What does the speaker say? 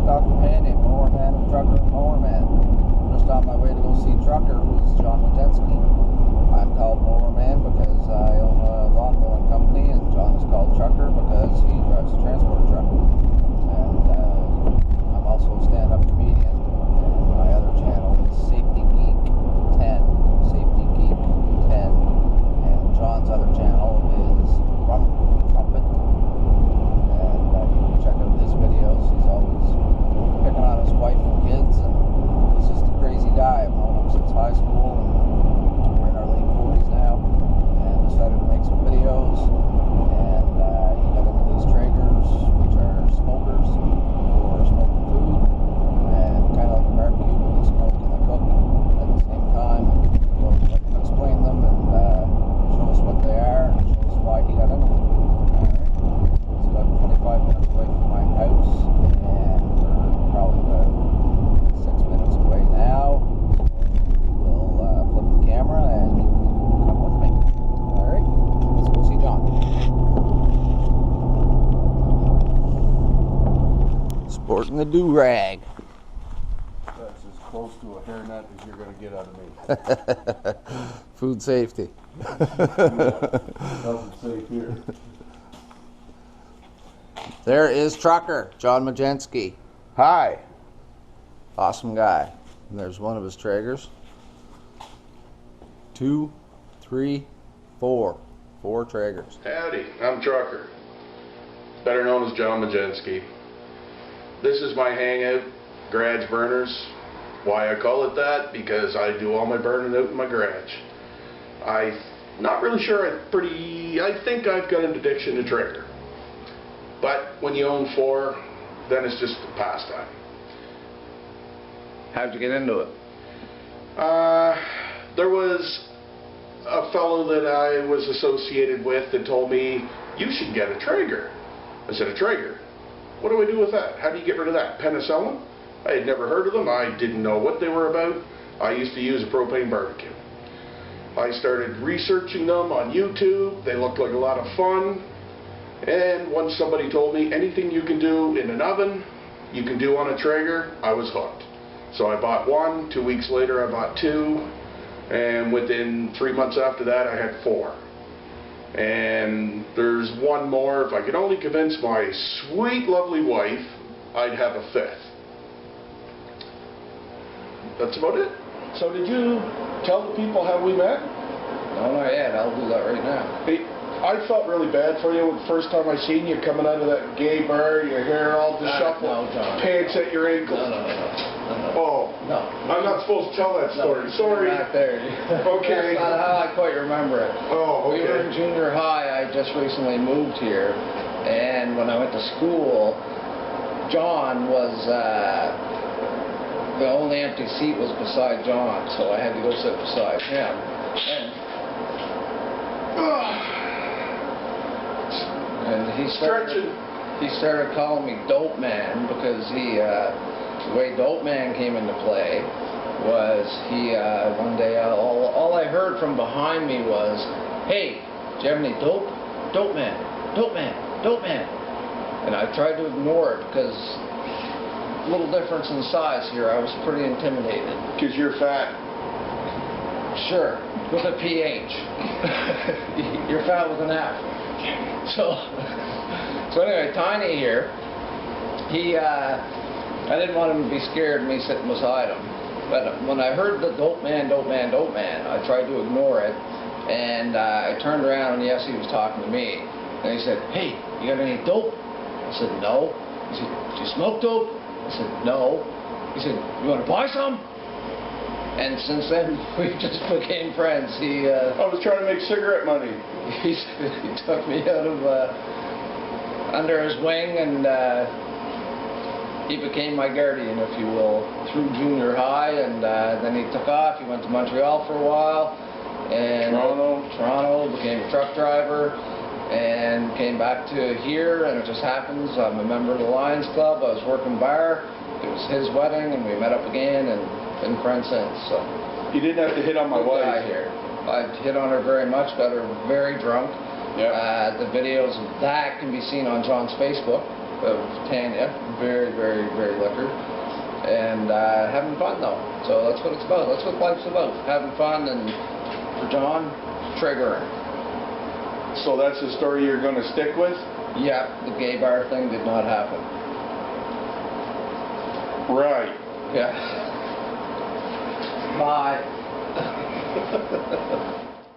stock companion, Mower Man of Trucker and Mower Man. Just on my way to go see Trucker, who's John Majensky. I'm called Mower Man because I own a lawn mowing company, and John is called Trucker because he drives a transport truck. And I'm also a stand-up comedian, and my other channel is Safety Geek 10, Safety Geek 10, and John's other channel is Rumptrumpit. And you can check out his videos. He's always picking on his wife and kids, and he's just a crazy guy. I've known him since high school, and we're in our late 40s now, and decided to make some videos. And he got into these Traegers, which are smokers for smoking food, and kind of like a barbecue, but they smoke and they cook at the same time. So I can explain them and show us what they are, and show us why he got into them. It's about 25 minutes away from my house, and we're probably about 6 minutes away now. We'll flip the camera and you can come with me. Alright, let's go see John. Sporting the do-rag. That's as close to a hairnet as you're going to get out of me. Food safety. Nothing safe here. There is Trucker, John Majensky. Hi. Awesome guy. And there's one of his Traegers. 2, 3, 4. 4 Traegers. Howdy, I'm Trucker, better known as John Majensky. This is my hangout, garage burners. Why I call it that? Because I do all my burning out in my garage. I'm not really sure, I think I've got an addiction to Traeger. But when you own 4, then it's just a pastime. How'd you get into it? There was a fellow that I was associated with that told me, you should get a Traeger. I said, a Traeger? What do I do with that? How do you get rid of that? Penicillin? I had never heard of them. I didn't know what they were about. I used to use a propane barbecue. I started researching them on YouTube. They looked like a lot of fun. And once somebody told me anything you can do in an oven, you can do on a Traeger, I was hooked. So I bought 1. 2 weeks later, I bought 2. And within 3 months after that, I had 4. And there's one more. If I could only convince my sweet, lovely wife, I'd have a 5th. That's about it. So did you tell the people how we met? No, not yet. I'll do that right now. Hey, I felt really bad for you the first time I seen you coming out of that gay bar, your hair all disheveled, No, John. pants at your ankles. No. Oh, No. I'm not supposed to tell that story. Sorry. Back there. Okay. That's not how I quite remember it. Oh, We were in okay. junior high. I just recently moved here, and when I went to school, John was the only empty seat was beside John, so I had to go sit beside him. And he started calling me Dope Man because the way Dope Man came into play was one day all I heard from behind me was, "Hey, do you have any dope? Dope Man, Dope Man, Dope Man." And I tried to ignore it because little difference in size here. I was pretty intimidated. Because you're fat. Sure, with a PH. You're fat with an F. So anyway, Tiny here, I didn't want him to be scared of me sitting beside him. But when I heard the Dope Man, Dope Man, Dope Man, I tried to ignore it. And I turned around, and yes, he was talking to me. And he said, "Hey, you got any dope?" I said, "No." He said, "Do you smoke dope?" I said, "No." He said, "You want to buy some?" And since then, we just became friends. I was trying to make cigarette money. He took me out of under his wing, and he became my guardian, if you will, through junior high. And then he took off. He went to Montreal for a while, and Toronto, became a truck driver, and came back to here. And it just happens, I'm a member of the Lions Club. I was working bar. It was his wedding, and we met up again, and been friends since. So You didn't have to hit on my wife. Here. I hit on her very much. Got her very drunk. Yeah. The videos of that can be seen on John's Facebook. of Tanya, very, very, very liquor, and having fun though. So that's what it's about. That's what life's about. Having fun, and for John, triggering. So that's the story you're going to stick with? Yeah, the gay bar thing did not happen. Right. Yeah. Bye.